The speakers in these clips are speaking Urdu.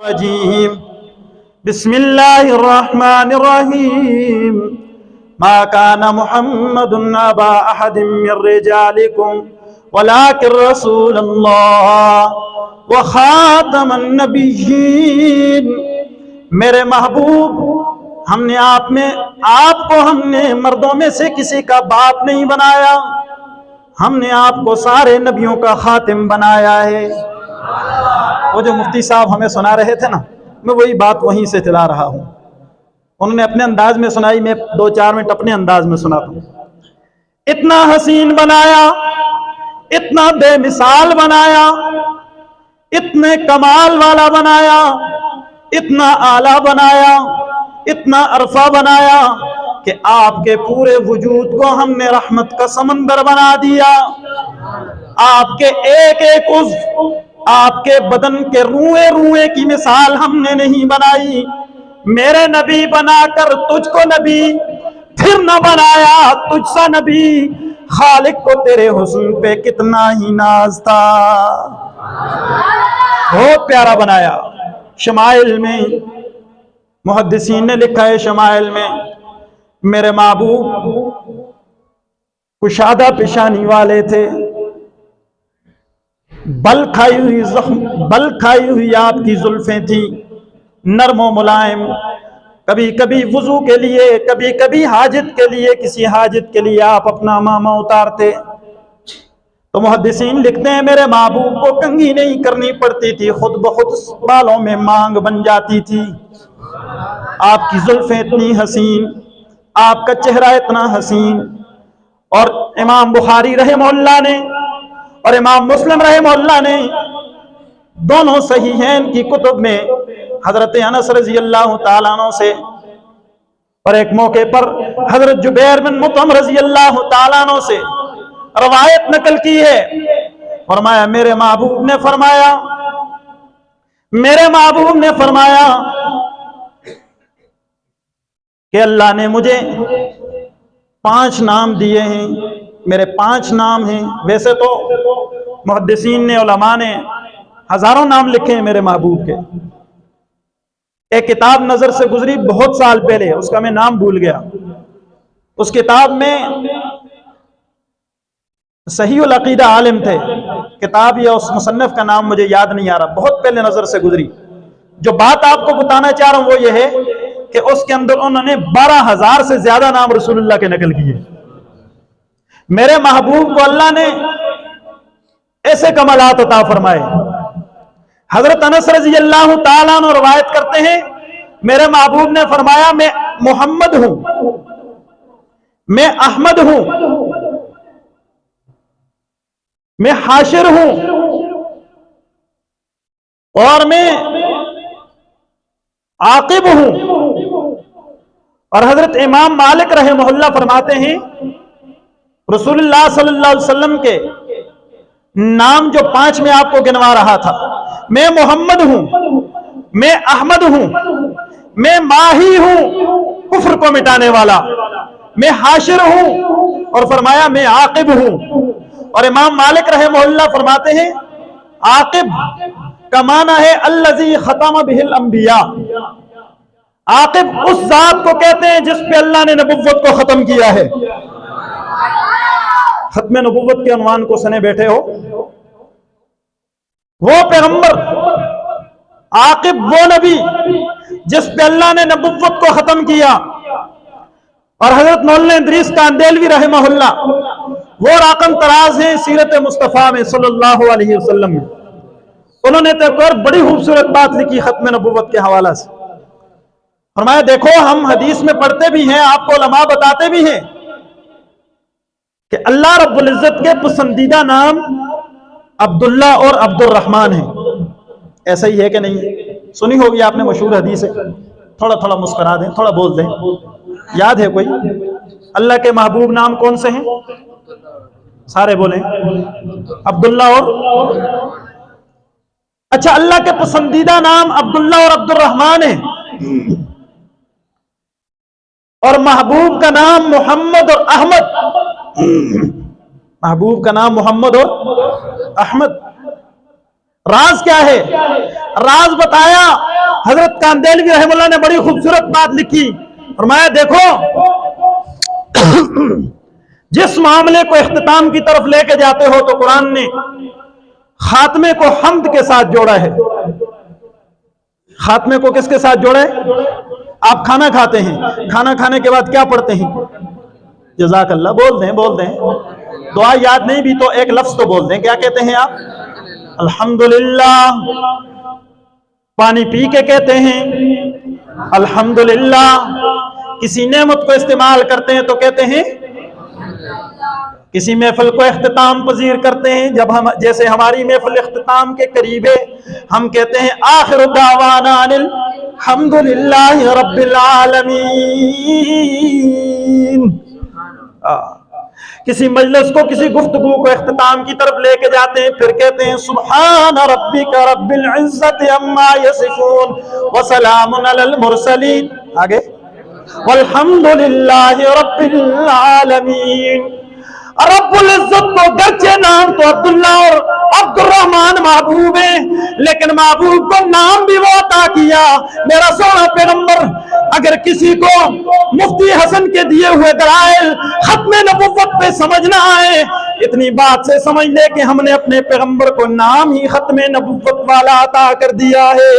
الرجيم بسم الله الرحمن الرحيم ما كان محمد أبا أحد من رجالكم ولكن رسول الله وخاتم النبيين. میرے محبوب، ہم نے آپ کو ہم نے مردوں میں سے کسی کا باپ نہیں بنایا، ہم نے آپ کو سارے نبیوں کا خاتم بنایا ہے. وہ جو مفتی صاحب ہمیں سنا رہے تھے نا، میں وہی بات وہیں سے چلا رہا ہوں. انہوں نے اپنے انداز میں سنائی، میں 2-4 منٹ اپنے انداز میں سناتا ہوں. اتنا حسین بنایا، اتنا بے مثال بنایا، اتنے کمال والا بنایا، اتنا اعلیٰ بنایا، اتنا عرفہ بنایا کہ آپ کے پورے وجود کو ہم نے رحمت کا سمندر بنا دیا. آپ کے ایک ایک عضو، آپ کے بدن کے روئے روئے کی مثال ہم نے نہیں بنائی. میرے نبی بنا کر تجھ کو نبی پھر نہ بنایا تجھ سا نبی. خالق کو تیرے حسن پہ کتنا ہی ناز تھا. بہت پیارا بنایا. شمائل میں محدثین نے لکھا ہے، شمائل میں میرے محبوب کشادہ پیشانی والے تھے، بل کھائی ہوئی آپ کی زلفیں تھیں، نرم و ملائم. کبھی کبھی وضو کے لیے، کبھی کبھی حاجت کے لیے، کسی حاجت کے لیے آپ اپنا ماما اتارتے تو محدثین لکھتے ہیں میرے محبوب کو کنگھی نہیں کرنی پڑتی تھی، خود بخود بالوں میں مانگ بن جاتی تھی. آپ کی زلفیں اتنی حسین، آپ کا چہرہ اتنا حسین. اور امام بخاری رحمہ اللہ نے اور امام مسلم رحمہ اللہ نے دونوں صحیحین کی کتب میں حضرت انس رضی اللہ تعالیٰ عنہ سے اور ایک موقع پر حضرت جبیر بن مطعم رضی اللہ تعالیٰ عنہ سے روایت نقل کی ہے. فرمایا میرے محبوب نے فرمایا کہ اللہ نے مجھے 5 نام دیے ہیں، میرے 5 نام ہیں. ویسے تو محدثین نے، علماء نے ہزاروں نام لکھے ہیں میرے محبوب کے. ایک کتاب نظر سے گزری بہت سال پہلے، اس کا میں نام بھول گیا. اس کتاب میں صحیح العقیدہ عالم تھے، کتاب یا اس مصنف کا نام مجھے یاد نہیں آ رہا، بہت پہلے نظر سے گزری. جو بات آپ کو بتانا چاہ رہا ہوں وہ یہ ہے کہ اس کے اندر انہوں نے 12,000 سے زیادہ نام رسول اللہ کے نقل کیے. میرے محبوب کو اللہ نے ایسے کمالات عطا فرمائے. حضرت انس رضی اللہ تعالیٰ عنہ روایت کرتے ہیں میرے محبوب نے فرمایا میں محمد ہوں، میں احمد ہوں، میں حاشر ہوں، اور میں عاقب ہوں. اور حضرت امام مالک رحمہ اللہ فرماتے ہیں رسول اللہ صلی اللہ علیہ وسلم کے نام جو 5 میں آپ کو گنوا رہا تھا، میں محمد ہوں، میں احمد ہوں، میں ماہی ہوں کفر کو مٹانے والا، میں حاشر ہوں، اور فرمایا میں عاقب ہوں. اور امام مالک رحمہ اللہ فرماتے ہیں عاقب کا معنی ہے الذی ختم بہ الانبیاء. عاقب اس ذات کو کہتے ہیں جس پہ اللہ نے نبوت کو ختم کیا ہے. ختم نبوت کے عنوان کو سنے بیٹھے ہو. وہ پیغمبر، عاقب وہ نبی جس پہ اللہ نے نبوت کو ختم کیا. اور حضرت مولانا ادریس کاندیلوی رحمہ اللہ وہ راقم تراز ہیں سیرت مصطفیٰ میں صلی اللہ علیہ وسلم میں. انہوں نے تو ایک اور بڑی خوبصورت بات لکھی ختم نبوت کے حوالہ سے. فرمایا دیکھو ہم حدیث میں پڑھتے بھی ہیں، آپ کو علماء بتاتے بھی ہیں کہ اللہ رب العزت کے پسندیدہ نام عبداللہ اور عبد الرحمن ہیں. ایسا ہی ہے کہ نہیں؟ سنی ہوگی آپ نے مشہور حدیث ہے. تھوڑا تھوڑا مسکرا دیں، تھوڑا بول دیں. یاد ہے کوئی؟ اللہ کے محبوب نام کون سے ہیں؟ سارے بولیں. عبداللہ اور اچھا، اللہ کے پسندیدہ نام عبداللہ اور عبد الرحمن ہیں، اور محبوب کا نام محمد اور احمد. محبوب کا نام محمد اور احمد. راز کیا ہے؟ راز بتایا حضرت کاندیلوی رحمہ اللہ نے بڑی خوبصورت بات لکھی، فرمایا دیکھو جس معاملے کو اختتام کی طرف لے کے جاتے ہو تو قرآن نے خاتمے کو حمد کے ساتھ جوڑا ہے۔ خاتمے کو کس کے ساتھ جوڑا ہے؟ آپ کھانا کھاتے ہیں، کھانا کھانے کے بعد کیا پڑھتے ہیں؟ جزاک اللہ، بول دیں دعا یاد نہیں بھی تو ایک لفظ تو بول دیں، کیا کہتے ہیں آپ؟ الحمدللہ۔ پانی پی کے کہتے ہیں الحمدللہ۔ کسی نعمت کو استعمال کرتے ہیں تو کہتے ہیں، کسی محفل کو اختتام پذیر کرتے ہیں، جب ہم جیسے ہماری محفل اختتام کے قریب ہے ہم کہتے ہیں آخر دعوانا الحمدللہ رب العالمین۔ کسی مجلس کو، کسی گفتگو کو اختتام کی طرف لے کے جاتے ہیں، پھر کہتے ہیں سبحان ربک رب العزت عما یصفون وسلام علی المرسلین، آگے والحمدللہ رب العالمین۔ رب العزت کو گرچہ نام تو عبداللہ اور عبد الرحمن محبوب ہیں، لیکن محبوب کو نام بھی وہ عطا کیا میرا سونا پیغمبر۔ اگر کسی کو مفتی حسن کے دیے ہوئے دلائل ختم نبوت پہ سمجھ نہ آئے، اتنی بات سے سمجھ لے کہ ہم نے اپنے پیغمبر کو نام ہی ختم نبوت والا عطا کر دیا ہے۔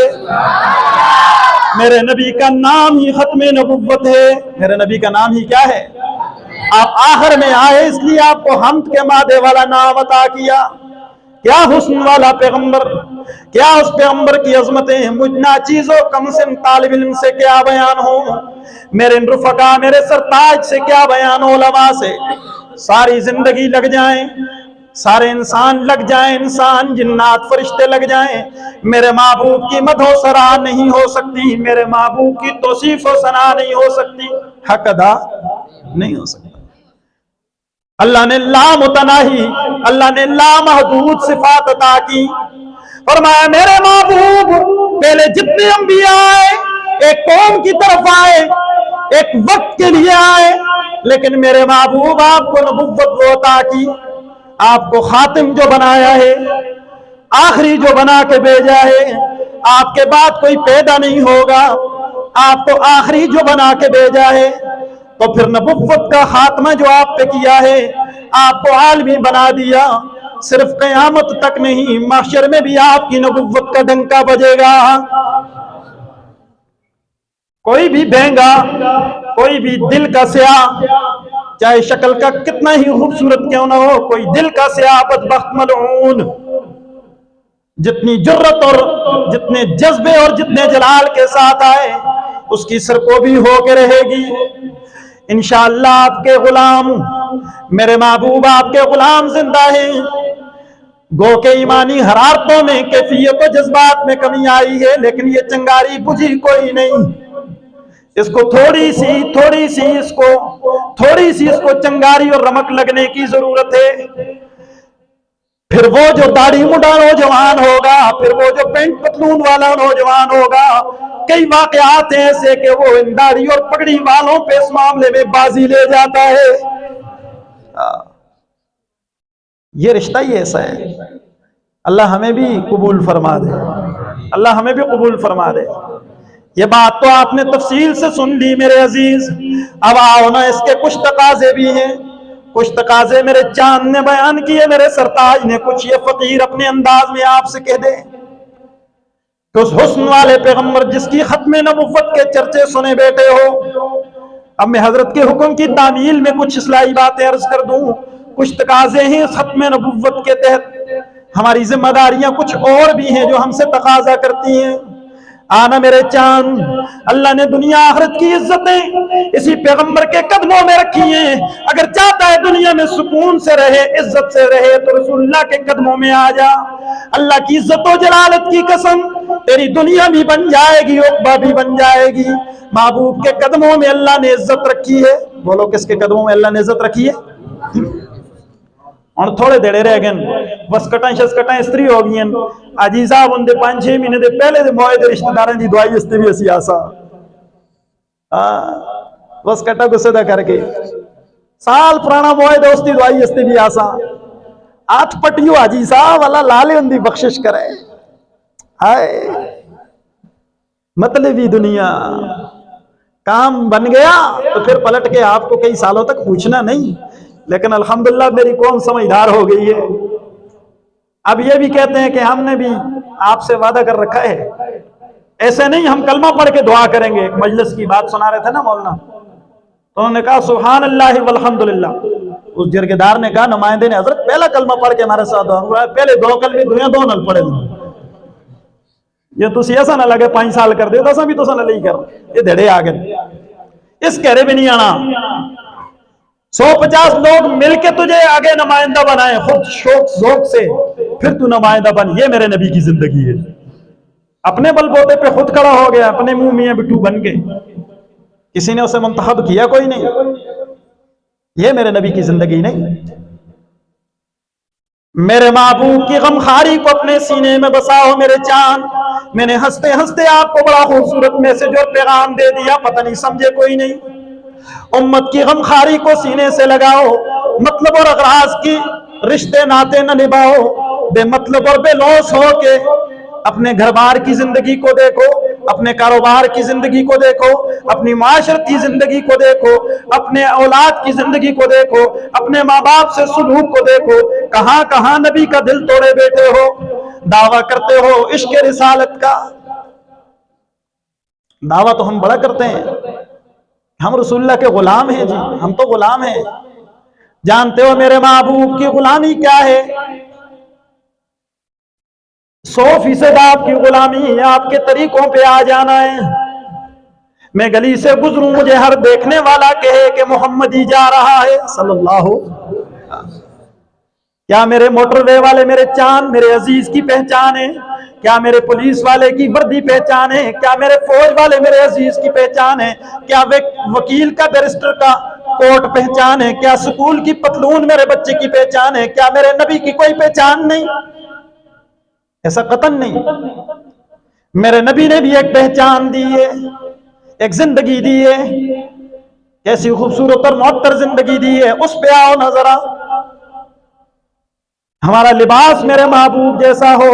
میرے نبی کا نام ہی ختم نبوت ہے۔ میرے نبی کا نام ہی کیا ہے؟ آپ آخر میں آئے اس لیے آپ کو حمد کے مادے والا نام عطا کیا۔ کیا حسن والا پیغمبر، کیا اس پیغمبر کی عظمتیں، مجھ ناچیزوں کم سن طالب علم سے کیا بیان ہو، میرے رفقا میرے سرتاج سے کیا بیان ہو، علماء سے ساری زندگی لگ جائیں، سارے انسان لگ جائیں، انسان جنات فرشتے لگ جائیں، میرے محبوب کی مدح و ثنا نہیں ہو سکتی، میرے محبوب کی توصیف و ثنا نہیں ہو سکتی، حق ادا نہیں ہو سکتا۔ اللہ نے لامتناہی، اللہ نے لامحدود صفات عطا کی۔ فرمایا میرے محبوب پہلے جتنے انبیاء آئے ایک قوم کی طرف آئے، ایک وقت کے لیے آئے، لیکن میرے محبوب آپ کو نبوت وہ عطا کی، آپ کو خاتم جو بنایا ہے، آخری جو بنا کے بھیجا ہے، آپ کے بعد کوئی پیدا نہیں ہوگا، آپ کو آخری جو بنا کے بھیجا ہے، تو پھر نبوت کا خاتمہ جو آپ پہ کیا ہے، آپ کو عالمی بنا دیا، صرف قیامت تک نہیں محشر میں بھی آپ کی نبوت کا ڈنکا بجے گا۔ کوئی بھی بہنگا، کوئی بھی دل کا سیاہ، چاہے شکل کا کتنا ہی خوبصورت کیوں نہ ہو، کوئی دل کا سیاہ بدبخت ملعون، جتنی جرت اور جتنے جذبے اور جتنے جلال کے ساتھ آئے اس کی سرکوبی ہو کے رہے گی۔ انشاءاللہ آپ کے غلام، میرے محبوب آپ کے غلام زندہ ہیں۔ گو کے ایمانی حرارتوں میں، کیفیت و جذبات میں کمی آئی ہے، لیکن یہ چنگاری بجھی کوئی نہیں۔ اس کو تھوڑی سی اس کو چنگاری اور رمک لگنے کی ضرورت ہے۔ پھر وہ جو داڑھی مڈا نوجوان ہوگا، پھر وہ جو پینٹ پتلون والا نوجوان ہوگا، کئی واقعات ہیں ایسے کہ وہ ان داڑھی اور پگڑی والوں پہ اس معاملے میں بازی لے جاتا ہے۔ یہ رشتہ ہی ایسا ہے۔ اللہ ہمیں بھی قبول فرما دے، اللہ ہمیں بھی قبول فرما دے۔ یہ بات تو آپ نے تفصیل سے سن لی میرے عزیز، اب آؤ نا اس کے کچھ تقاضے بھی ہیں، کچھ تقاضے میرے چاند نے بیان کیے، میرے سرتاج نے، کچھ یہ فقیر اپنے انداز میں آپ سے کہہ دے کہ اس حسن والے پیغمبر جس کی ختم نبوت کے چرچے سنے بیٹھے ہو۔ اب میں حضرت کے حکم کی تعمیل میں کچھ اصلاحی باتیں عرض کر دوں۔ کچھ تقاضے ہیں اس ختم نبوت کے تحت، ہماری ذمہ داریاں کچھ اور بھی ہیں جو ہم سے تقاضا کرتی ہیں۔ آنا میرے چاند، اللہ نے دنیا آخرت کی عزتیں اسی پیغمبر کے قدموں میں رکھی ہیں۔ اگر چاہتا ہے دنیا میں سکون سے رہے، عزت سے رہے، تو رسول اللہ کے قدموں میں آ جا۔ اللہ کی عزت و جلالت کی قسم، تیری دنیا بھی بن جائے گی، عقبہ بھی بن جائے گی۔ محبوب کے قدموں میں اللہ نے عزت رکھی ہے۔ بولو کس کے قدموں میں اللہ نے عزت رکھی ہے؟ اور تھوڑے دیڑے رہ گئے بس کٹائیں شس کٹائیں استری ہو گئی ہیں آجی صاحب ان دے 5-6 مہینے دے پہلے دے موئے دے رشتہ داریں دی دعائی استے بھی اسی آسا بس کٹا گسے دا کر کے سال پرانا موئے دے اس دی دعائی استے بھی آسا آٹھ پٹیو آجی صاحب اللہ لالے ان دی بخشش کرے ہائے مطلبی دنیا، کام بن گیا تو پھر پلٹ کے آپ کو کئی سالوں تک پوچھنا نہیں. لیکن الحمدللہ میری قوم سمجھدار ہو گئی ہے. اب یہ بھی کہتے ہیں کہ ہم نے بھی آپ سے وعدہ کر رکھا ہے. ایسے نہیں، ہم کلمہ پڑھ کے دعا کریں گے. ایک مجلس کی بات سنا رہے تھے نا مولانا، تو انہوں نے کہا سبحان اللہ والحمدللہ. اس جرگیدار نے کہا، نمائندے نے، حضرت پہلا کلمہ پڑھ کے ہمارے ساتھ دعا، پہلے دو کلمے دنیا دو نل پڑھے دیں. یہ تو ایسا نہ لگے 5 سال کر دے تو بھی تو سن نہیں کر یہ دھڑے آ گئے. اس کہرے بھی نہیں آنا. 150 لوگ مل کے تجھے آگے نمائندہ بنائے خود شوق ذوق سے، پھر تو نمائندہ بن. یہ میرے نبی کی زندگی ہے. اپنے بل بوتے پہ خود کھڑا ہو گیا، اپنے منہ میاں بٹو بن کے، کسی نے اسے منتخب کیا کوئی نہیں. یہ میرے نبی کی زندگی نہیں. میرے محبوب کی غمخاری کو اپنے سینے میں بساؤ میرے چاند. میں نے ہنستے ہنستے آپ کو بڑا خوبصورت میسج اور پیغام دے دیا، پتہ نہیں سمجھے کوئی نہیں. امت کی غمخاری کو سینے سے لگاؤ، مطلب اور اغراض کی رشتے ناتے نہ نبھاؤ. بے مطلب اور بے لوث ہو کے اپنے گھر بار کی زندگی کو دیکھو، اپنے کاروبار کی زندگی کو دیکھو، اپنی معاشرت کی زندگی کو دیکھو، اپنے اولاد کی زندگی کو دیکھو، اپنے ماں باپ سے سلوک کو دیکھو. کہاں کہاں نبی کا دل توڑے بیٹھے ہو. دعویٰ کرتے ہو عشق رسالت کا. دعویٰ تو ہم بڑا کرتے ہیں، ہم رسول اللہ کے غلام ہیں. جی ہم تو غلام ہیں. جانتے ہو میرے محبوب کی غلامی کیا ہے؟ 100% آپ کی غلامی ہے. آپ کے طریقوں پہ آ جانا ہے. میں گلی سے گزروں مجھے ہر دیکھنے والا کہے کہ محمد ہی جا رہا ہے صلی اللہ. کیا میرے موٹر وے والے میرے چاند میرے عزیز کی پہچان ہے؟ کیا میرے پولیس والے کی وردی پہچان ہے؟ کیا میرے فوج والے میرے عزیز کی پہچان ہے؟ کیا وکیل کا بیرسٹر کا کوٹ پہچان ہے؟ کیا سکول کی پتلون میرے بچے کی پہچان ہے؟ کیا میرے نبی کی کوئی پہچان نہیں؟ ایسا قطعاً نہیں. میرے نبی نے بھی ایک پہچان دی ہے، ایک زندگی دی ہے. کیسی خوبصورت اور معطر زندگی دی ہے، اس پہ آؤ نظر. ہمارا لباس میرے محبوب جیسا ہو.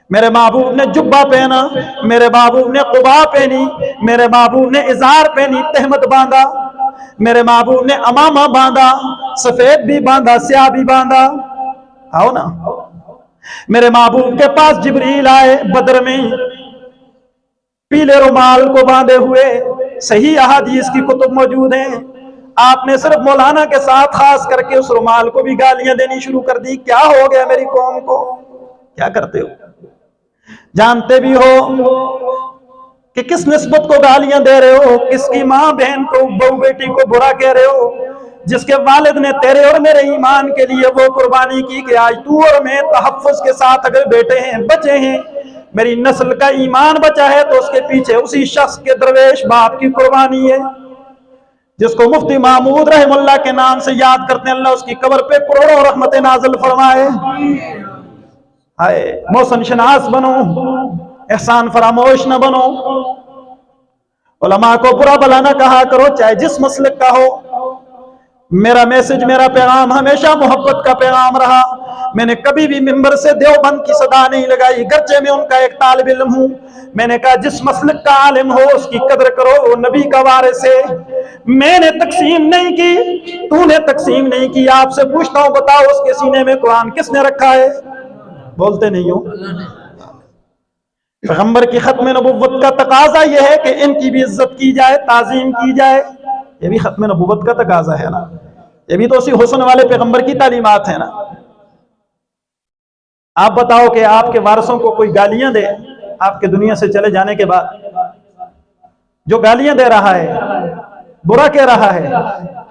میرے محبوب نے جبہ پہنا، میرے محبوب نے قبا پہنی، میرے محبوب نے ازار پہنی، تہمت باندھا، میرے محبوب نے امامہ باندھا، سفید بھی باندھا، سیاہ بھی باندھا. آؤ نا. میرے محبوب کے پاس جبریل آئے بدر میں پیلے رومال کو باندھے ہوئے. صحیح احادیث کی کتب موجود ہیں. آپ نے صرف مولانا کے ساتھ خاص کر کے اس رومال کو بھی گالیاں دینی شروع کر دی. کیا ہو گیا میری قوم کو؟ کیا کرتے ہو؟ جانتے بھی ہو کہ کس نسبت کو گالیاں دے رہے ہو، کس کی ماں بہن کو بہو بیٹی کو برا کہہ رہے ہو، جس کے والد نے تیرے اور میرے ایمان کے لیے وہ قربانی کی کہ آج تو اور میں تحفظ کے ساتھ اگر بیٹے ہیں، بچے ہیں، میری نسل کا ایمان بچا ہے تو اس کے پیچھے اسی شخص کے درویش باپ کی قربانی ہے جس کو مفتی محمود رحم اللہ کے نام سے یاد کرتے ہیں. اللہ اس کی قبر پہ کروڑوں رحمت نازل فرمائے. محسن شناس بنو، احسان فراموش نہ بنو. علماء کو برا بلا نہ کہا کرو چاہے جس مسلک کا ہو. میرا میسج میرا پیغام ہمیشہ محبت کا پیغام رہا. میں نے کبھی بھی ممبر سے دیوبند کی صدا نہیں لگائی، گرچہ میں ان کا ایک طالب علم ہوں. میں نے کہا جس مسلک کا عالم ہو اس کی قدر کرو، وہ نبی کا وارث ہے. میں نے تقسیم نہیں کی، تو نے تقسیم نہیں کی. آپ سے پوچھتا ہوں بتاؤ اس کے سینے میں قرآن کس نے رکھا ہے؟ بولتے نہیں ہو. پیغمبر کی ختم نبوت کا تقاضا یہ ہے کہ ان کی بھی عزت کی جائے، تعظیم کی جائے. یہ بھی ختم نبوت کا تقاضا ہے نا. یہ بھی تو اسی حسن والے پیغمبر کی تعلیمات ہیں نا. آپ بتاؤ کہ آپ کے وارثوں کو کوئی گالیاں دے آپ کے دنیا سے چلے جانے کے بعد، جو گالیاں دے رہا ہے، برا کہہ رہا ہے،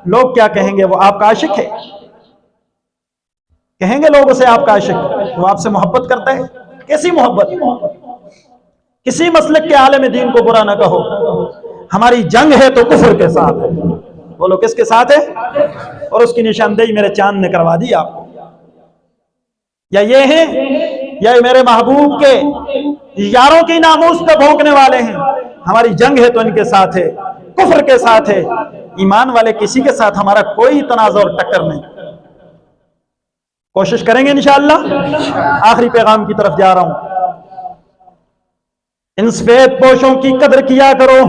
لوگ کیا کہیں گے؟ وہ آپ کا عاشق ہے. کہیں گے لوگ اسے آپ کا عاشق، وہ آپ سے محبت کرتا ہے. کیسی محبت؟ کسی مسلک کے عالم دین کو برا نہ کہو. ہماری جنگ ہے تو کفر کے ساتھ ہے. بولو کس کے ساتھ ہے؟ اور اس کی نشاندہی میرے چاند نے کروا دی آپ کو. یا یہ ہیں یا میرے محبوب کے یاروں کی ناموس پہ بھونکنے والے ہیں. ہماری جنگ ہے تو ان کے ساتھ ہے، کفر کے ساتھ ہے. ایمان والے کسی کے ساتھ ہمارا کوئی تنازع اور ٹکر نہیں. کوشش کریں گے انشاءاللہ. آخری پیغام کی طرف جا رہا ہوں. ان سفید پوشوں کی قدر کیا کرو،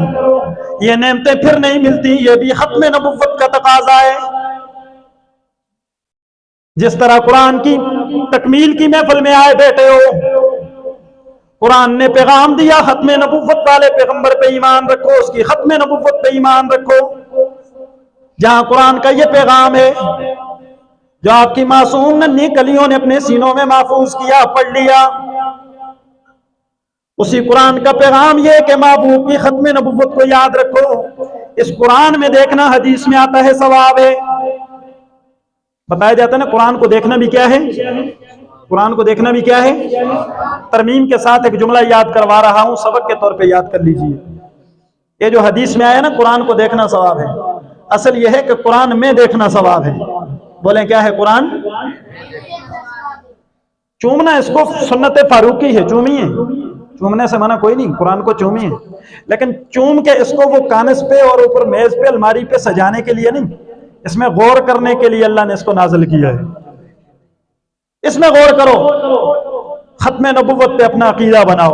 یہ نعمتیں پھر نہیں ملتی، یہ بھی ختم نبوت کا تقاضا ہے۔ جس طرح قرآن کی تکمیل کی محفل میں آئے بیٹھے ہو، قرآن نے پیغام دیا، ختم نبوت والے پیغمبر پہ ایمان رکھو، اس کی ختم نبوت پہ ایمان رکھو۔ جہاں قرآن کا یہ پیغام ہے جو آپ کی معصوم ننھی کلیوں نے اپنے سینوں میں محفوظ کیا، پڑھ لیا، اسی قرآن کا پیغام یہ کہ محبوب کی ختم نبوت کو یاد رکھو۔ اس قرآن میں دیکھنا حدیث میں آتا ہے ثواب ہے۔ بتایا جاتا ہے نا قرآن کو دیکھنا بھی کیا ہے، قرآن کو دیکھنا بھی کیا ہے۔ ترمیم کے ساتھ ایک جملہ یاد کروا رہا ہوں، سبق کے طور پہ یاد کر لیجئے۔ یہ جو حدیث میں آیا نا قرآن کو دیکھنا ثواب ہے، اصل یہ ہے کہ قرآن میں دیکھنا ثواب ہے۔ بولیں کیا ہے؟ قرآن چومنا، اس کو سنت فاروقی ہے، چومیے، چومنے سے منع کوئی نہیں، قرآن کو چومیے، لیکن چوم کے اس کو وہ کانس پہ اور اوپر میز پہ الماری پہ سجانے کے لیے نہیں، اس میں غور کرنے کے لیے اللہ نے اس کو نازل کیا ہے۔ اس میں غور کرو، ختم نبوت پہ اپنا عقیدہ بناؤ،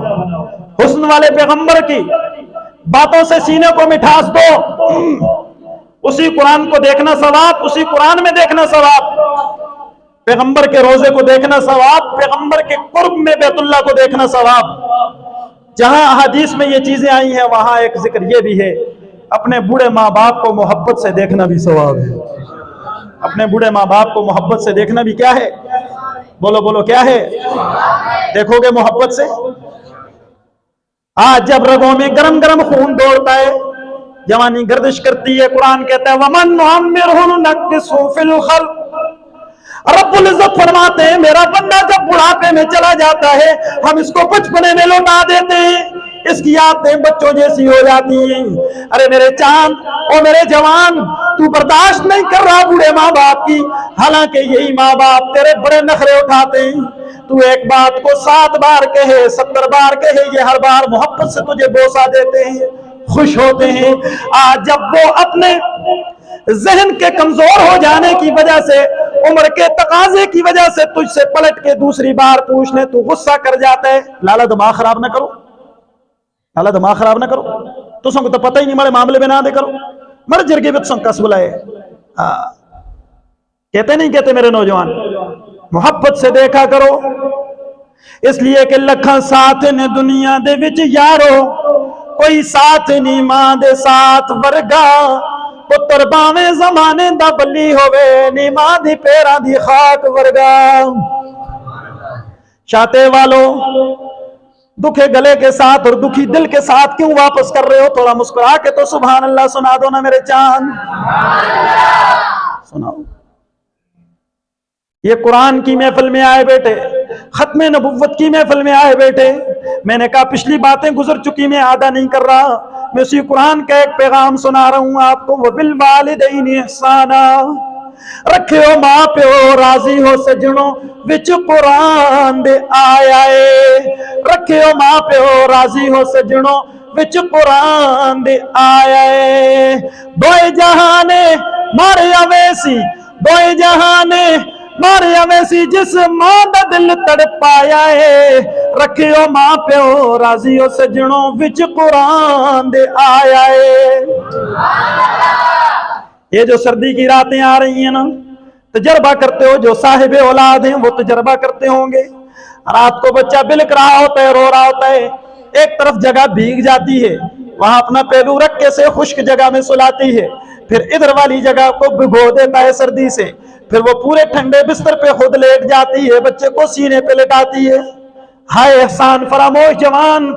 حسن والے پیغمبر کی باتوں سے سینے کو مٹھاس دو، اسی قرآن کو دیکھنا ثواب، اسی قرآن میں دیکھنا ثواب، پیغمبر کے روزے کو دیکھنا ثواب، پیغمبر کے قرب میں بیت اللہ کو دیکھنا ثواب۔ جہاں احادیث میں یہ چیزیں آئی ہیں وہاں ایک ذکر یہ بھی ہے، اپنے بوڑھے ماں باپ کو محبت سے دیکھنا بھی ثواب ہے۔ اپنے بوڑھے ماں باپ کو محبت سے دیکھنا بھی کیا ہے؟ بولو بولو کیا ہے؟ دیکھو گے محبت سے؟ آج جب رگوں میں گرم گرم خون دوڑتا ہے، جوانی گردش کرتی ہے، قرآن کہتا ہے وَمَن نُعَمِّرْهُ نُنَكِّسْهُ فِي الْخَلْقِ، رب العزت فرماتے ہیں میرا بندہ جب بڑھاپے میں چلا جاتا ہے ہم اس کو بچپنے میں لوٹا دیتے ہیں، اس کی عادتیں بچوں جیسی ہو جاتی ہیں۔ ارے میرے چاند او میرے جوان، تو برداشت نہیں کر رہا بوڑھے ماں باپ کی، حالانکہ یہی ماں باپ تیرے بڑے نخرے اٹھاتے ہیں، تو ایک بات کو 7 بار کہے 70 بار کہے، یہ ہر بار محبت سے تجھے بوسہ دیتے ہیں، خوش ہوتے ہیں۔ آج جب وہ اپنے ذہن کے کمزور ہو جانے کی وجہ سے، عمر کے تقاضے کی وجہ سے تجھ سے پلٹ کے دوسری بار پوچھنے تو غصہ کر جاتا ہے۔ لالا دماغ خراب نہ کرو، لالا دماغ خراب نہ کرو، تو سنگ تو پتہ ہی نہیں مارے معاملے میں نہ دے کرو مر جرگے بت سنگ کس بلائے۔ کہتے نہیں کہتے میرے نوجوان، محبت سے دیکھا کرو، اس لیے کہ لکھاں ساتھ نے دنیا دے وچ یارو، کوئی ساتھ نہیں ماں دے ساتھ ورگا، پتر باویں زمانے دا بلی ہوئے نی ماں دی پیران دی خاک ورگا۔ چاہتے والو دکھے گلے کے ساتھ اور دکھی دل کے ساتھ کیوں واپس کر رہے ہو؟ تھوڑا مسکرا کے تو سبحان اللہ سنا دو نا میرے چاند، سناؤ۔ یہ قرآن کی محفل میں آئے بیٹے، ختم نبوت کی محفل میں آئے بیٹے، میں نے کہا پچھلی باتیں گزر چکی، میں آدھا نہیں کر رہا، میں اسی قرآن کا ایک پیغام سنا رہا ہوں آپ کو۔ وَبِالْوَالِدَيْنِ اِحْسَانًا، رکھیو ماں پیو راضی ہو سجنوں وچ قرآن دے آیا ہے، رکھیو ماں پیو راضی ہو سجنوں وچ قرآن دے آیا ہے۔ دوئے جہانے ماریا ویسی، دوئے جہانے ماریا ویسی جس ماں دا دل تڑپایا ہے، رکھیو ماں پیو راضی ہو سجنوں وچ قرآن دے آیا ہے۔ یہ جو سردی کی راتیں آ رہی ہیں نا، تجربہ کرتے ہو، جو صاحب اولاد ہیں وہ تجربہ کرتے ہوں گے، رات کو بچہ بلک رہا ہوتا ہے، رو رہا ہوتا ہے، ایک طرف جگہ بھیگ جاتی ہے، وہاں اپنا پہلو رکھ کے سے خشک جگہ میں سلاتی ہے، پھر ادھر والی جگہ کو بھگو دیتا ہے سردی سے، پھر وہ پورے ٹھنڈے بستر پہ خود لیٹ جاتی ہے، بچے کو سینے پہ لٹاتی ہے۔ ہائے احسان فراموش جوان،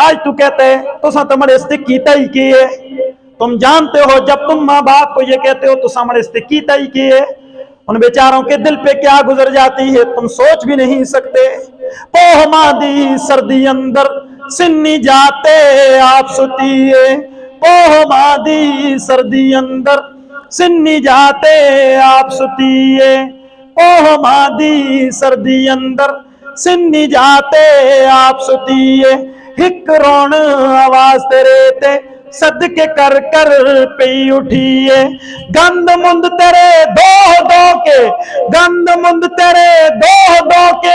آج تو کہتے ہیں تو سا تمہارے استقیتا ہی کیے، تم جانتے ہو جب تم ماں باپ کو یہ کہتے ہو تو سامنے استقیتا ہی کیے، ان بیچاروں کے دل پہ کیا گزر جاتی ہے تم سوچ بھی نہیں سکتے۔ پوہ مادی سردی اندر سنی جاتے آپ ستیے، پوہ مادی سردی اندر سنی جاتے آپ ستیے، پوہ مادی سردی اندر سنی جاتے آپ ستیے، ہک رون آواز تیرے تے صدقے کر کر پی اٹھیے، گند مند تیرے دو دو کے، گند مند تیرے دو دو کے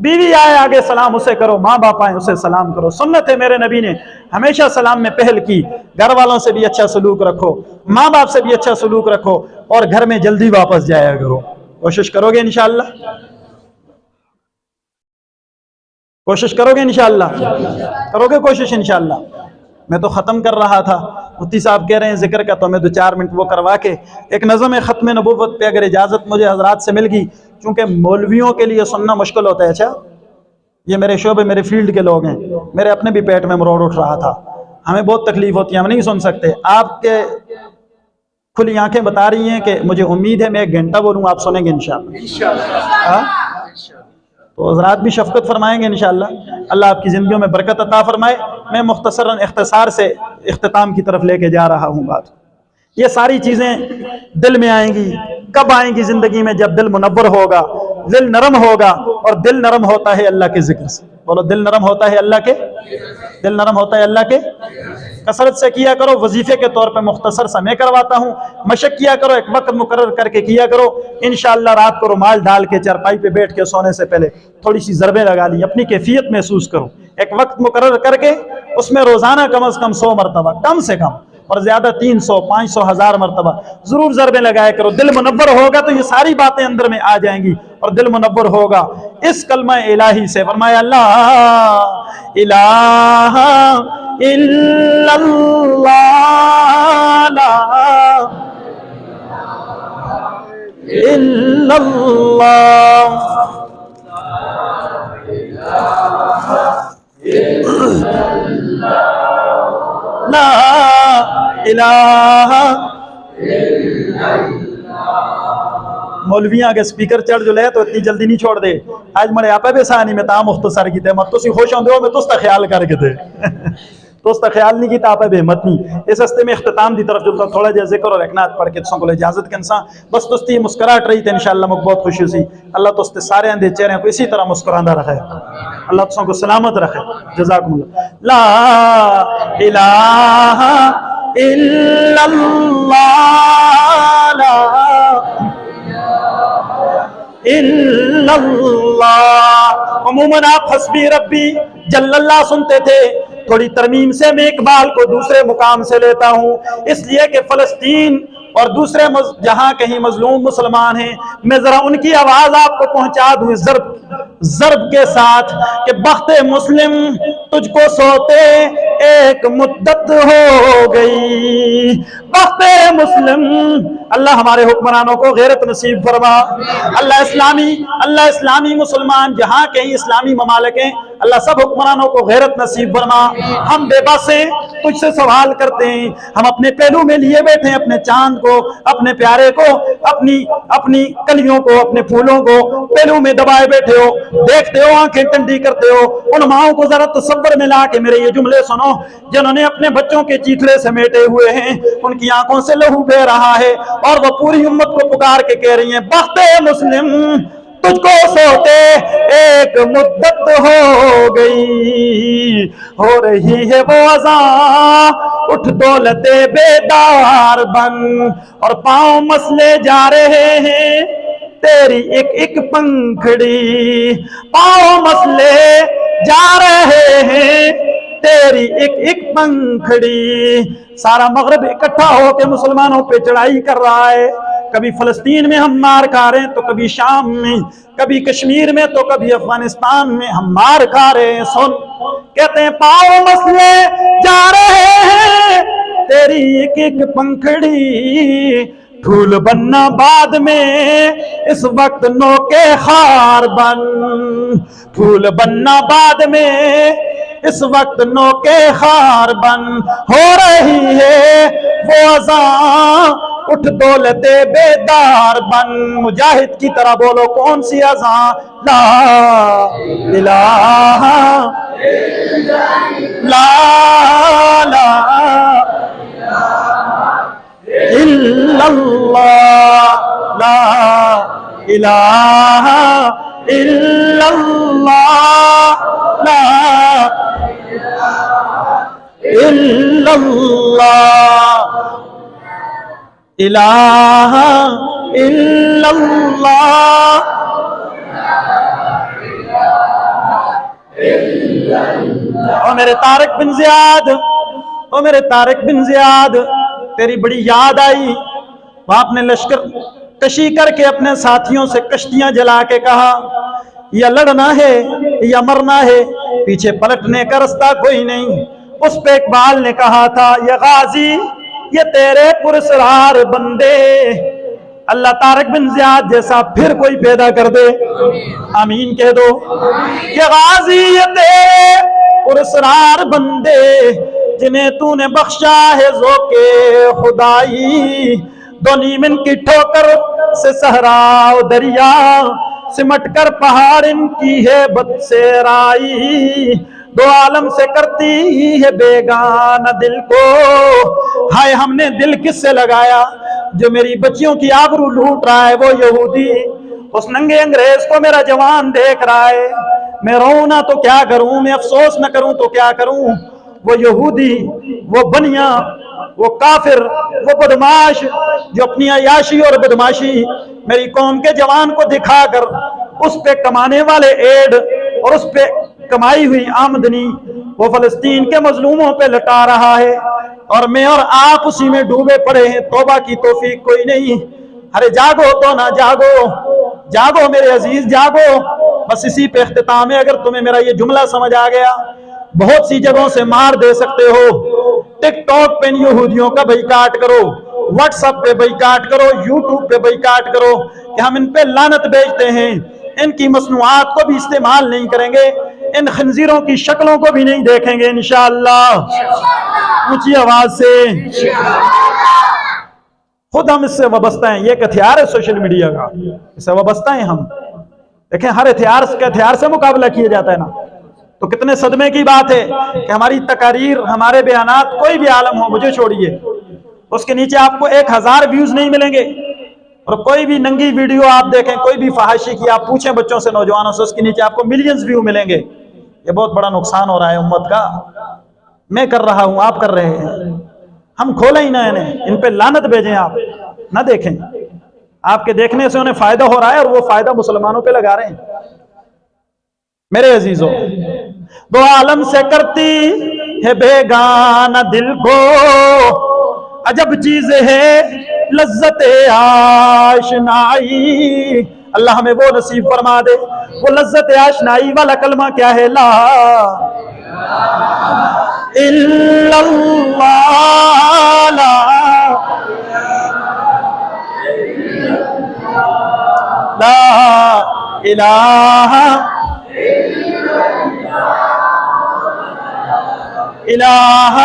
بیوی آئے آگے سلام اسے کرو، ماں باپ آئے اسے سلام کرو، سنت ہے میرے نبی نے ہمیشہ سلام میں پہل کی۔ گھر والوں سے بھی اچھا سلوک رکھو، ماں باپ سے بھی اچھا سلوک رکھو، اور گھر میں جلدی واپس جایا کرو۔ کوشش کرو گے انشاءاللہ؟ کوشش کرو گے انشاءاللہ؟ کرو گے کوشش انشاءاللہ؟ میں تو ختم کر رہا تھا، مفتی صاحب کہہ رہے ہیں ذکر کا، تو میں 2-4 منٹ وہ کروا کے ایک نظم ختم نبوت پہ اگر اجازت مجھے حضرات سے مل گئی، چونکہ مولویوں کے لیے سننا مشکل ہوتا ہے۔ اچھا یہ میرے شعبے میرے فیلڈ کے لوگ ہیں، میرے اپنے بھی پیٹ میں مروڑ اٹھ رہا تھا، ہمیں بہت تکلیف ہوتی ہے، ہم نہیں سن سکتے۔ آپ کے کھلی آنکھیں بتا رہی ہیں کہ مجھے امید ہے میں 1 گھنٹہ بولوں، آپ سنیں گے انشاءاللہ۔ تو حضرات بھی شفقت فرمائیں گے انشاءاللہ، اللہ آپ کی زندگیوں میں برکت عطا فرمائے۔ میں مختصراً اختصار سے اختتام کی طرف لے کے جا رہا ہوں بات۔ یہ ساری چیزیں دل میں آئیں گی، کب آئیں گی زندگی میں؟ جب دل منور ہوگا، دل نرم ہوگا، اور دل نرم ہوتا ہے اللہ کے ذکر سے۔ بولو، دل نرم ہوتا ہے اللہ کے، دل نرم ہوتا ہے اللہ کے کثرت سے کیا کرو۔ وظیفے کے طور پہ مختصر سا میں کرواتا ہوں، مشق کیا کرو، ایک وقت مقرر کر کے کیا کرو انشاءاللہ۔ رات کو رومال ڈال کے چارپائی پہ بیٹھ کے سونے سے پہلے تھوڑی سی ضربیں لگا لی، اپنی کیفیت محسوس کرو، ایک وقت مقرر کر کے اس میں روزانہ کم از کم 100 مرتبہ، کم سے کم، اور زیادہ 300 500 1000 مرتبہ ضرور ضربیں لگایا کرو۔ دل منور ہوگا تو یہ ساری باتیں اندر میں آ جائیں گی، اور دل منور ہوگا اس کلمہ الہی سے۔ فرمایا لا الہ الا اللہ، لا الا اللہ، لا الہ۔ مولویاں کے سپیکر چڑھ جو لے تو اتنی جلدی نہیں چھوڑ دے۔ آج مڑے آپ بھی سانی میں تا مختصر کی تے مت تسی خوش ہوندے ہو، میں تستا خیال کر کے تے تستا خیال نہیں کیتا آپ بھی ہمت نہیں۔ اس ہستے میں اختتام دی طرف جلتا تھوڑا جا ذکر اور اکنات پڑھ کے تسوں کو اجازت کے انسان بس تستی مسکراہٹ رہی تے انشاءاللہ مجھ بہت خوشی سی۔ اللہ تستے سارے اندے چہرے کو اسی طرح مسکراندہ رکھے، اللہ تسوں کو سلامت رکھے۔ جزاکم اللہ۔ لا الہ الا اللہ، لا الا اللہ۔ عموماً آپ حسبی ربی جل اللہ سنتے تھے، تھوڑی ترمیم سے میں اقبال کو دوسرے مقام سے لیتا ہوں، اس لیے کہ فلسطین اور دوسرے جہاں کہیں مظلوم مسلمان ہیں، میں ذرا ان کی آواز آپ کو پہنچا دوں ضرب کے ساتھ کہ بخت مسلم تجھ کو سوتے ایک مدت ہو گئی، بخت مسلم۔ اللہ ہمارے حکمرانوں کو غیرت نصیب فرما، اللہ اسلامی مسلمان جہاں کہیں اسلامی ممالک ہیں، اللہ سب حکمرانوں کو غیرت نصیب فرما۔ ہم بے بس ہیں، تجھ سے سوال کرتے ہیں، ہم اپنے پہلو میں لیے بیٹھے ہیں اپنے چاند کو، اپنے پیارے کو، اپنی کلیوں کو، اپنے پھولوں کو پہلو میں دبائے بیٹھے ہو، دیکھتے ہو، آنکھیں ٹنڈی کرتے ہو۔ ان ماؤں کو ذرا تصور میں لا کے میرے یہ جملے سنو، جنہوں نے اپنے بچوں کے چیتھڑے سمیٹے ہوئے ہیں، ان کی آنکھوں سے لہو بہ رہا ہے، اور وہ پوری امت کو پکار کے کہہ رہی ہیں بخت مسلم تجھ کو سوتے ایک مدت ہو گئی، ہو رہی ہے وہ اذان اٹھ دولت بیدار بن، اور پاؤں مسلے جا رہے ہیں تیری ایک ایک پنکھڑی، پاؤں مسلے جا رہے ہیں تیری ایک ایک پنکھڑی۔ سارا مغرب اکٹھا ہو کے مسلمانوں پہ چڑھائی کر رہا ہے، کبھی فلسطین میں ہم مار کھا رہے ہیں تو کبھی شام میں، کبھی کشمیر میں تو کبھی افغانستان میں ہم مار کھا رہے ہیں۔ سن، کہتے ہیں پاؤں مسلے جا رہے ہیں تیری ایک ایک پنکھڑی، پھول بننا بعد میں اس وقت نوکے خار بن، پھول بننا بعد میں اس وقت نوکے خار بن، ہو رہی ہے وہ اذان اٹھ دولت بیدار بن۔ مجاہد کی طرح بولو کون سی اذان؟ لا الہ لا لا الا اللہ، لا الہ الا اللہ، لا الا اللہ، الہ الا اللہ۔ اور میرے طارق بن زیاد، اور میرے طارق بن زیاد، تیری بڑی یاد آئی۔ وہ آپ نے لشکر کشی کر کے اپنے ساتھیوں سے کشتیاں جلا کے کہا یا لڑنا ہے یا مرنا ہے، پیچھے پلٹنے کا رستہ کوئی نہیں۔ اس پہ اقبال نے کہا تھا یا غازی یہ تیرے پرسرار بندے، اللہ طارق بن زیاد جیسا پھر کوئی پیدا کر دے، آمین کہہ دو۔ یا غازی یہ تیرے پرسرار بندے، جنہیں تو نے بخشا ہے ذوق خدائی، دو نیمن کی ٹھوکر سے صحرا و دریا، سمٹ کر پہاڑ ان کی ہے بد سیرائی، دو عالم سے کرتی ہے بیگانہ دل کو، ہائے ہم نے دل کس سے لگایا، جو میری بچیوں کی آبرو لوٹ رہا ہے وہ یہودی، اس ننگے انگریز کو میرا جوان دیکھ رہا ہے، میں رہوں نہ تو کیا کروں، میں افسوس نہ کروں تو کیا کروں، وہ یہودی، وہ بنیا، وہ کافر، وہ بدماش جو اپنی عیاشی اور بدماشی میری قوم کے جوان کو دکھا کر اس پہ کمانے والے ایڈ اور اس پہ کمائی ہوئی آمدنی وہ فلسطین کے مظلوموں پہ لٹا رہا ہے، اور میں اور آپ اسی میں ڈوبے پڑے ہیں، توبہ کی توفیق کوئی نہیں۔ ارے جاگو تو نہ جاگو، جاگو میرے عزیز جاگو۔ بس اسی پہ اختتام ہے، اگر تمہیں میرا یہ جملہ سمجھ آ گیا، بہت سی جگہوں سے مار دے سکتے ہو، ٹک ٹاک پہ یہودیوں کا بائیکاٹ کرو، واٹس ایپ پہ بائیکاٹ کرو، یوٹیوب پہ بائیکاٹ کرو کہ ہم ان پہ لعنت بیچتے ہیں، ان کی مصنوعات کو بھی استعمال نہیں کریں گے، ان خنزیروں کی شکلوں کو بھی نہیں دیکھیں گے انشاءاللہ۔ اونچی آواز سے خود ہم اس سے وابستہ ہیں، یہ ایک ہتھیار ہے سوشل میڈیا کا، اس سے وابستہ ہیں ہم۔ دیکھیں ہر ہتھیار کے ہتھیار سے مقابلہ کیا جاتا ہے نا، تو کتنے صدمے کی بات ہے کہ ہماری تقاریر، ہمارے بیانات، کوئی بھی عالم ہو، مجھے چھوڑیے، اس کے نیچے آپ کو 1000 ویوز نہیں ملیں گے، اور کوئی بھی ننگی ویڈیو آپ دیکھیں، کوئی بھی فحاشی کی آپ پوچھیں بچوں سے، نوجوانوں سے، اس کے نیچے آپ کو ملینز ویو ملیں گے۔ یہ بہت بڑا نقصان ہو رہا ہے امت کا، میں کر رہا ہوں، آپ کر رہے ہیں، ہم کھولیں ہی نہ انہیں، ان پہ لعنت بھیجیں، آپ نہ دیکھیں، آپ کے دیکھنے سے انہیں فائدہ ہو رہا ہے اور وہ فائدہ مسلمانوں پہ لگا رہے ہیں۔ میرے عزیزوں، دو عالم سے کرتی ہے بیگانہ دل کو، عجب چیز ہے لذت آشنائی، اللہ ہمیں وہ نصیب فرما دے، وہ لذت آشنائی والا کلمہ کیا ہے، لا الا اللہ، لا الہ الہ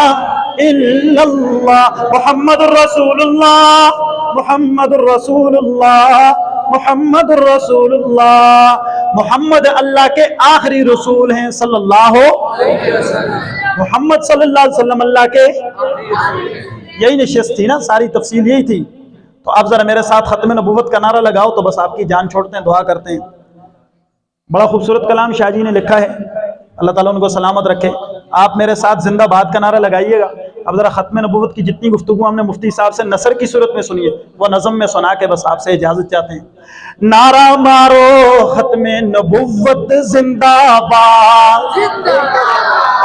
الا اللہ، محمد الرسول اللہ، محمد الرسول اللہ، محمد الرسول اللہ۔ محمد اللہ کے آخری رسول ہیں صلی اللہ علیہ وسلم، محمد صلی اللہ علیہ وسلم اللہ کے، یہی نشست تھی نا، ساری تفصیل یہی تھی۔ تو آپ ذرا میرے ساتھ ختم نبوت کا نعرہ لگاؤ تو بس آپ کی جان چھوڑتے ہیں، دعا کرتے ہیں۔ بڑا خوبصورت کلام شاہ جی نے لکھا ہے، اللہ تعالیٰ ان کو سلامت رکھے۔ آپ میرے ساتھ زندہ باد کا نعرہ لگائیے گا۔ اب ذرا ختم نبوت کی جتنی گفتگو ہم نے مفتی صاحب سے نثر کی صورت میں سنیے، وہ نظم میں سنا کے بس آپ سے اجازت چاہتے ہیں۔ نعرہ مارو ختم نبوت زندہ باد،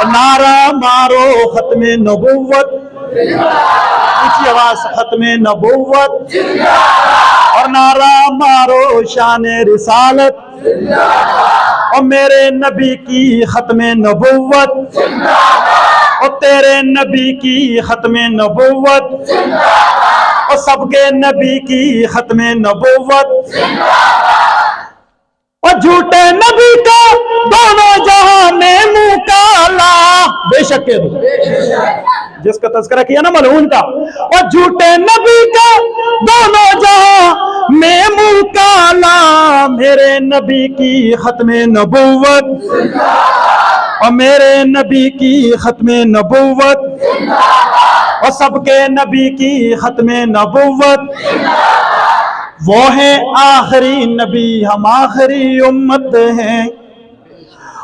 نعرہ مارو ختم نبوت، اونچی آواز، ختم نبوت، اور نعرہ مارو شان رسالت، اور میرے نبی کی ختم نبوت، اور تیرے نبی کی ختم نبوت، اور سب کے نبی کی ختم نبوت، اور جھوٹے نبی کا دونوں جہاں میں منہ کالا، بے شک ہے جس کا تذکرہ کیا نا ملعون کا، اور جھوٹے نبی کا دونوں جہاں میں منہ کالا، میرے نبی کی ختم نبوت، اور میرے نبی کی ختم نبوت، اور سب کے نبی کی ختم نبوت، وہ ہیں آخری نبی، ہم آخری امت ہیں،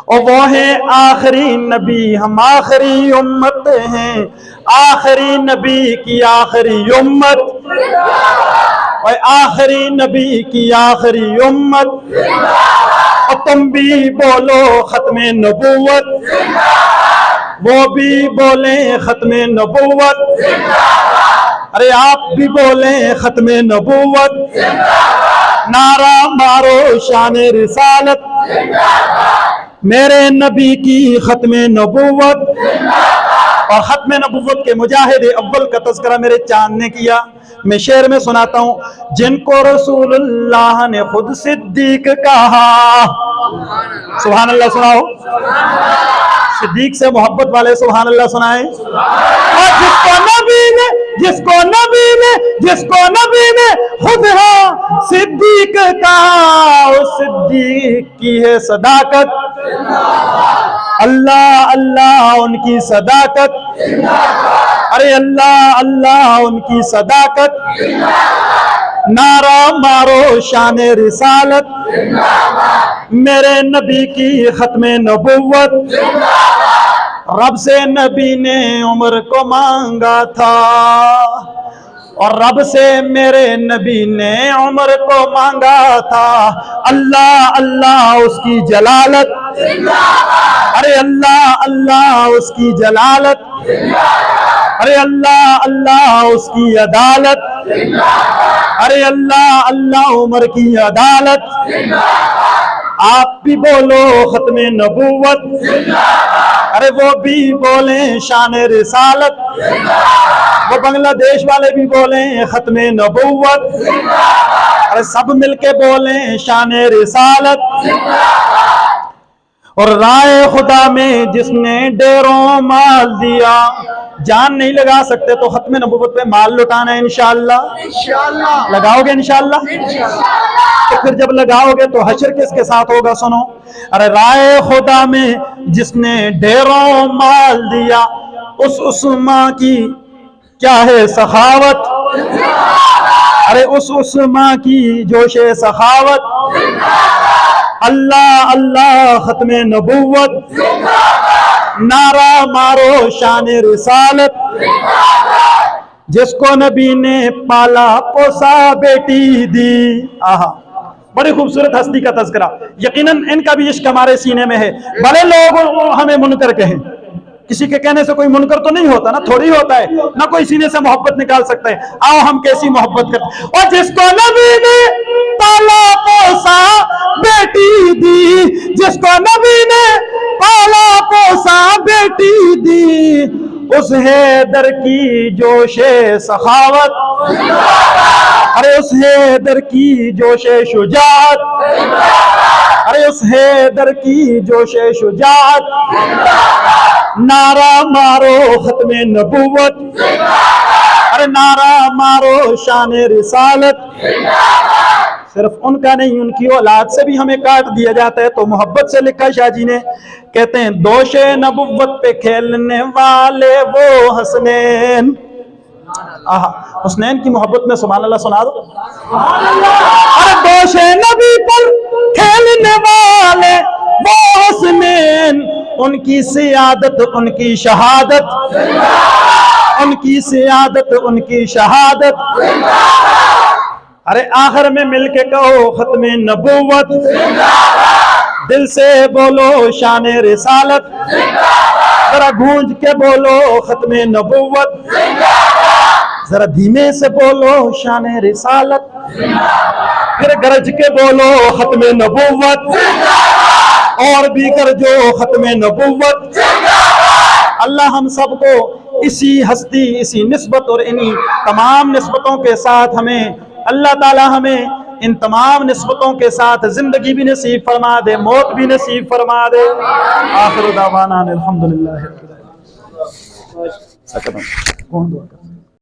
اور وہ ہیں آخری نبی، ہم آخری امت ہیں، آخری نبی کی آخری امت، اور آخری نبی کی آخری امت، اور تم بھی بولو ختم نبوت، وہ بھی بولیں ختم نبوت، ارے آپ بھی بولیں ختم نبوت، نعرہ مارو شان رسالت، میرے نبی کی ختم نبوت۔ اور ختم نبوت کے مجاہد اول کا تذکرہ میرے چاند نے کیا، میں شعر میں سناتا ہوں، جن کو رسول اللہ نے خود صدیق کہا، سبحان اللہ سناؤ، صدیق سے محبت والے سبحان اللہ سنائیں۔ اور جس کو نبی نے خود صدیق کہا، اس صدیق کی ہے صداقت، اللہ اللہ ان کی صداقت، ارے اللہ اللہ ان کی صداقت، نعرہ مارو شان رسالت، میرے نبی کی ختم نبوت۔ رب سے نبی نے عمر کو مانگا تھا، اور رب سے میرے نبی نے عمر کو مانگا تھا، اللہ اللہ اس کی جلالت، ارے اللہ اللہ اس کی جلالت، ارے اللہ اللہ اس کی عدالت، ارے اللہ اللہ عمر کی عدالت، آپ بھی بولو ختم نبوت، ارے وہ بھی بولیں شان رسالت، وہ بنگلہ دیش والے بھی بولیں ختم نبوت، ارے سب مل کے بولیں شان رسالت۔ اور رائے خدا میں جس نے ڈیروں مال دیا، جان نہیں لگا سکتے تو ختم نبوت پہ مال لٹانا ہے انشاءاللہ، لگاؤ گے انشاءاللہ؟ تو پھر جب لگاؤ گے تو حشر کس کے ساتھ ہوگا؟ سنو، ارے رائے خدا میں جس نے ڈیروں مال دیا، اس ماں کی کیا ہے سخاوت، ارے اس ماں کی جوش سخاوت، اللہ اللہ ختم نبوت، نعرہ مارو شان رسالت، جس کو نبی نے پالا پوسا بیٹی دی۔ آہا، بڑی خوبصورت ہستی کا تذکرہ، یقیناً ان کا بھی عشق ہمارے سینے میں ہے، بڑے لوگ ہمیں منکر کہیں، کسی کے کہنے سے کوئی منکر تو نہیں ہوتا نا، تھوڑی ہوتا ہے نہ، کوئی سینے سے محبت نکال سکتا ہے۔ آؤ ہم کیسی محبت کرتے ہیں۔ اور جس کو نبی نے پالا پوسا بیٹی دی، جس کو نبی نے پالا پوسا بیٹی دی، اس حیدر کی جوش سخاوت، ارے اس حیدر کی جوش شجاعت، ارے اس حیدر کی جوش شجاعت، نعرہ مارو ختم نبوت، ارے نعرہ مارو شان رسالت۔ صرف ان کا نہیں، ان کی اولاد سے بھی ہمیں کاٹ دیا جاتا ہے، تو محبت سے لکھا شاہ جی نے، کہتے ہیں دوش نبوت پہ کھیلنے والے وہ حسنین، آہا، حسنین کی محبت میں سبحان اللہ سنا دو، ارے دوش نبی پر کھیلنے والے وہ حسنین، ان کی سیادت ان کی شہادت، ان کی سیادت ان کی شہادت، ارے آخر میں مل کے کہو ختم نبوت، دل سے بولو شان رسالت، ذرا گونج کے بولو ختم نبوت، ذرا دھیمے سے بولو شان رسالت، پھر گرج کے بولو ختم نبوت، اور بھی گرجو ختم نبوت۔ اللہ ہم سب کو اسی ہستی، اسی نسبت اور انہی تمام نسبتوں کے ساتھ ہمیں، اللہ تعالی ہمیں ان تمام نسبتوں کے ساتھ زندگی بھی نصیب فرما دے، موت بھی نصیب فرما دے۔ آخر دعوانا الحمدللہ۔